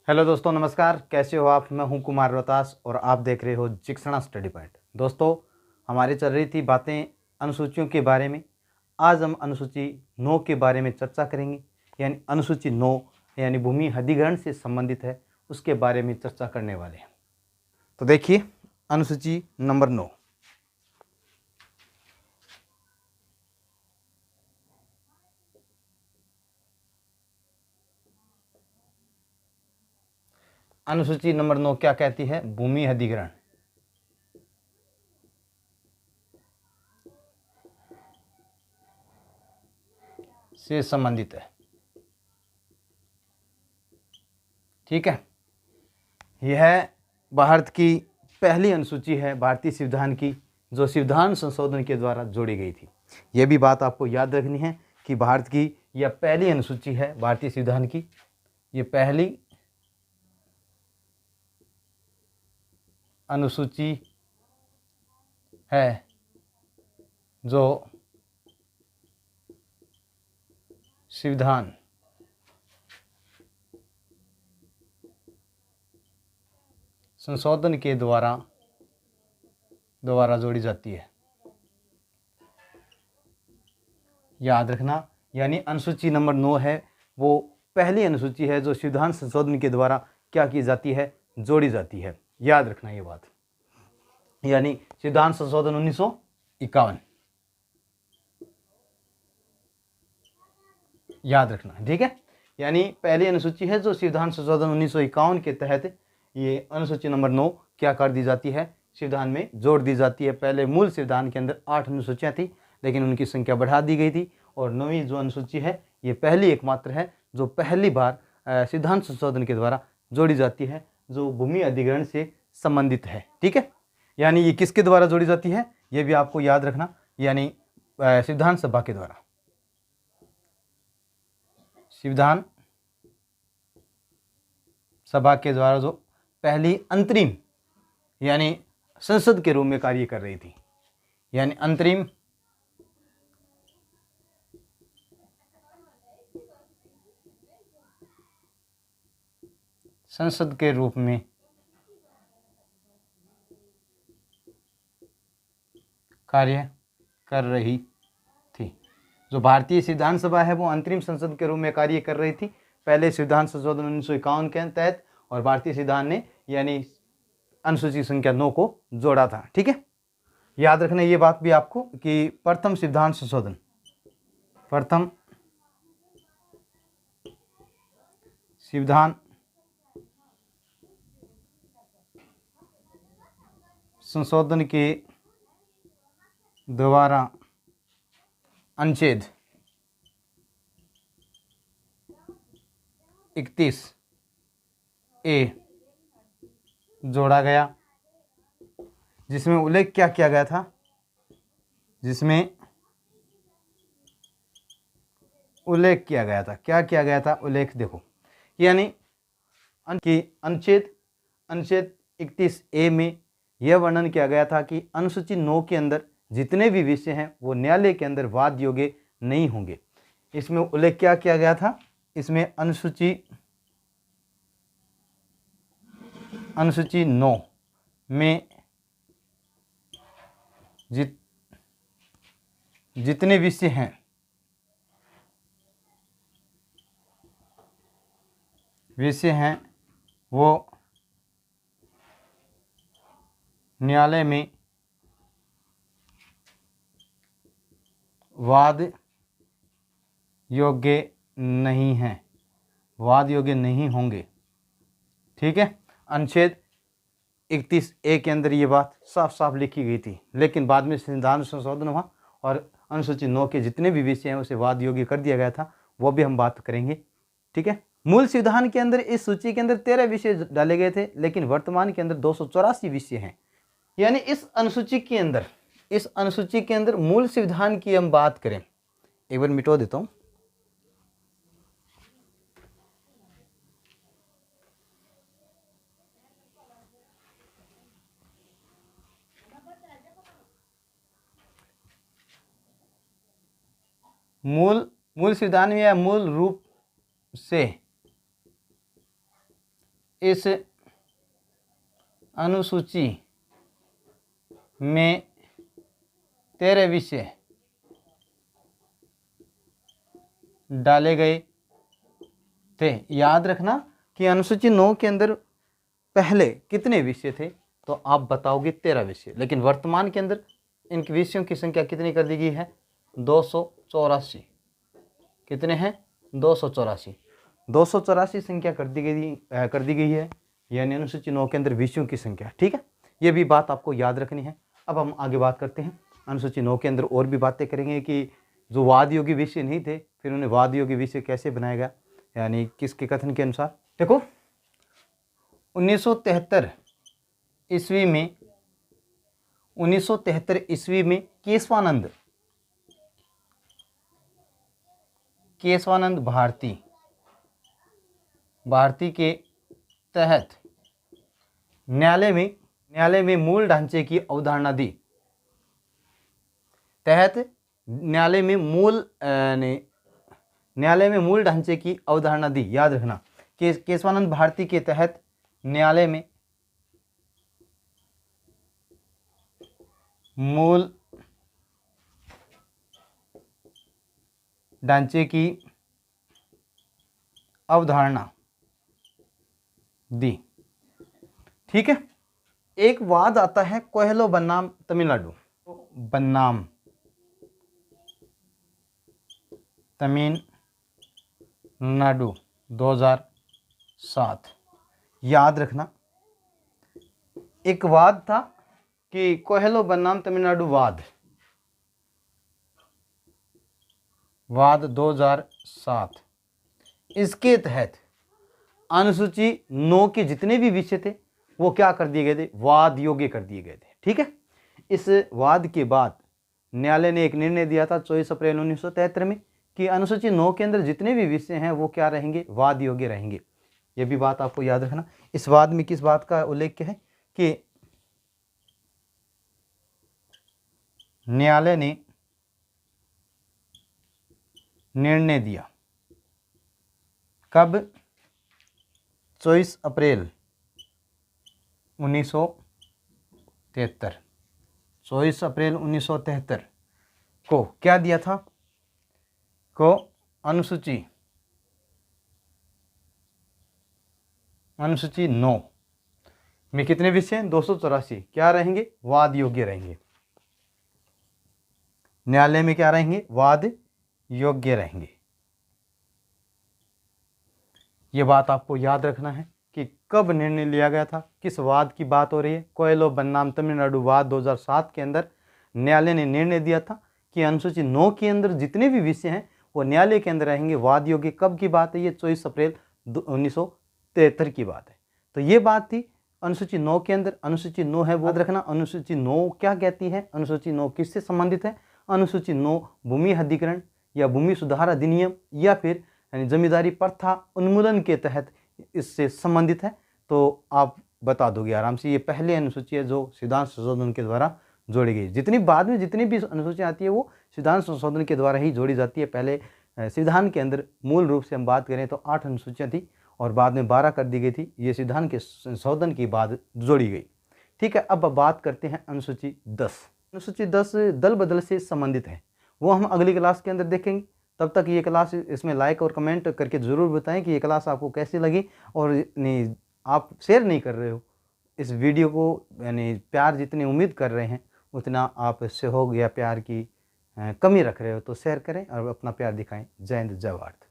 Hello दोस्तों, नमस्कार। कैसे हो आप? मैं हूं कुमार रोहतास और आप देख रहे हो जिक्सना स्टडी पॉइंट। दोस्तों, हमारी चल रही थी बातें अनुसूचियों के बारे में। आज हम अनुसूची 9 के बारे में चर्चा करेंगे। यानी अनुसूची 9 यानी भूमि अधिग्रहण से संबंधित है, उसके बारे में चर्चा करने वाले हैं। तो देखिए, अनुसूची नंबर 9। अनुसूची नंबर 9 क्या कहती है? भूमि अधिग्रहण से संबंधित है। ठीक है, यह भारत की पहली अनुसूची है, भारतीय संविधान की, जो संविधान संशोधन के द्वारा जोड़ी गई थी। यह भी बात आपको याद रखनी है कि भारत की यह पहली अनुसूची है, भारतीय संविधान की यह पहली अनुसूची है जो संविधान संशोधन के द्वारा जोड़ी जाती है। याद रखना, यानी अनुसूची नंबर 9 है, वो पहली अनुसूची है जो संविधान संशोधन के द्वारा क्या की जाती है? जोड़ी जाती है। याद रखना ये बात, यानी संविधान संशोधन 1951। याद रखना, ठीक है। यानी पहली अनुसूची है जो संविधान संशोधन 1951 के तहत ये अनुसूची नंबर 9 क्या कर दी जाती है? संविधान में जोड़ दी जाती है। पहले मूल संविधान के अंदर 8 अनुसूचियां थी, लेकिन उनकी संख्या बढ़ा दी गई थी और 9वीं जो अनुसूची है ये पहली एकमात्र है जो पहली बार संविधान संशोधन के द्वारा जोड़ी जाती है, जो भूमि अधिग्रहण से संबंधित है। ठीक है, यानी ये किसके द्वारा जोड़ी जाती है ये भी आपको याद रखना, यानी संविधान सभा के द्वारा। संविधान सभा के द्वारा जो पहली अंतरिम यानी संसद के रूप में कार्य कर रही थी, यानी अंतरिम संसद के रूप में कार्य कर रही थी। जो भारतीय संविधान सभा है वो अंतरिम संसद के रूप में कार्य कर रही थी पहले संविधान संशोधन 1951 के तहत, और भारतीय संविधान ने यानी अनुसूची संख्या 9 को जोड़ा था। ठीक है, याद रखना ये बात भी आपको कि प्रथम संविधान संशोधन के द्वारा अनुच्छेद 31A जोड़ा गया, जिसमें उल्लेख क्या किया गया था? क्या किया गया था? उल्लेख देखो, यानी अनुच्छेद 31A में यह वर्णन किया गया था कि अनुसूची 9 के अंदर जितने भी विषय हैं वो न्यायालय के अंदर वाद योग्य नहीं होंगे। इसमें उल्लेख क्या किया गया था? इसमें अनुसूची 9 में जितने विषय हैं वो न्यायालय में वाद योग्य नहीं होंगे। ठीक है, अनुच्छेद 31A के अंदर ये बात साफ साफ लिखी गई थी, लेकिन बाद में संविधान संशोधन हुआ और अनुसूची 9 के जितने भी विषय हैं उसे वाद योग्य कर दिया गया था, वो भी हम बात करेंगे। ठीक है, मूल संविधान के अंदर इस सूची के अंदर 13 विषय डाले गए थे, लेकिन वर्तमान के अंदर 284 विषय हैं। यानी इस अनुसूची के अंदर मूल संविधान की हम बात करें, एक बार मिटो देता हूं। मूल संविधान में या मूल रूप से इस अनुसूची में 13 विषय डाले गए थे। याद रखना कि अनुसूची 9 के अंदर पहले कितने विषय थे, तो आप बताओगे 13 विषय, लेकिन वर्तमान के अंदर इन विषयों की संख्या कितनी कर दी गई है? 284। कितने हैं? 284। 284 संख्या कर दी गई है, यानी अनुसूची 9 के अंदर विषयों की संख्या। ठीक है, ये भी बात आपको याद रखनी है। अब हम आगे बात करते हैं अनुसूची 9 के अंदर और भी बातें करेंगे कि जो वाद योगी विषय नहीं थे, फिर उन्हें वाद योगी विषय कैसे बनाया गया, यानी किसके कथन के अनुसार। देखो 1973 ईस्वी में केशवानंद भारती के तहत न्यायालय में मूल ढांचे की अवधारणा दी। न्यायालय में मूल ढांचे की अवधारणा दी। याद रखना, केशवानंद भारती के तहत न्यायालय में मूल ढांचे की अवधारणा दी। ठीक है, एक वाद आता है कोयलो बनाम तमिलनाडु। 2007। याद रखना, एक वाद था कि कोयलो बनाम तमिलनाडु वाद 2007। इसके तहत अनुसूची 9 के जितने भी विषय थे वो क्या कर दिए गए थे? वाद योग्य कर दिए गए थे। ठीक है, इस वाद के बाद न्यायालय ने एक निर्णय दिया था 24 अप्रैल 1973 में कि अनुसूची 9 के अंदर जितने भी विषय हैं वो क्या रहेंगे? वाद योग्य रहेंगे। ये भी बात आपको याद रखना। इस वाद में किस बात का उल्लेख है कि न्यायालय ने निर्णय दिया कब? 24 अप्रैल 1973। 24 अप्रैल 1973 को क्या दिया था? को अनुसूची 9 में कितने विषय? 284 क्या रहेंगे? वाद योग्य रहेंगे। न्यायालय में क्या रहेंगे? वाद योग्य रहेंगे। ये बात आपको याद रखना है कि कब निर्णय लिया गया था, किस वाद की बात हो रही है। कोयलो बनाम तमिलनाडु वाद 2007 के अंदर न्यायालय ने निर्णय दिया था कि अनुसूची 9 के अंदर जितने भी विषय हैं वो न्यायालय के अंदर रहेंगे वाद योग्य। कब की बात है? ये 24 अप्रैल 1973 की बात है। तो ये बात थी अनुसूची 9 के अंदर। अनुसूची 9 है वो याद रखना। अनुसूची 9 क्या कहती है? अनुसूची 9 किससे संबंधित है? अनुसूची 9 भूमि अधिग्रहण या भूमि सुधार अधिनियम या फिर यानी जमींदारी प्रथा उन्मूलन के तहत इससे संबंधित है। तो आप बता दोगे आराम से। ये पहली अनुसूची है जो सिद्धांत संशोधन के द्वारा जोड़ी गई। जितनी बाद में जितनी भी अनुसूचियाँ आती है वो सिद्धांत संशोधन के द्वारा ही जोड़ी जाती है। पहले संविधान के अंदर मूल रूप से हम बात करें तो 8 अनुसूचियाँ थी और बाद में 12 कर दी गई थी। ये संविधान के संशोधन के बाद जोड़ी गई। ठीक है, अब बात करते हैं अनुसूची 10। अनुसूची 10 दल बदल से संबंधित है, वो हम अगली क्लास के अंदर देखेंगे। तब तक ये क्लास इसमें लाइक और कमेंट करके ज़रूर बताएं कि ये क्लास आपको कैसी लगी। और नहीं आप शेयर नहीं कर रहे हो इस वीडियो को, यानी प्यार जितनी उम्मीद कर रहे हैं उतना आप सहयोग या प्यार की कमी रख रहे हो, तो शेयर करें और अपना प्यार दिखाएं। जय हिंद, जय भारत।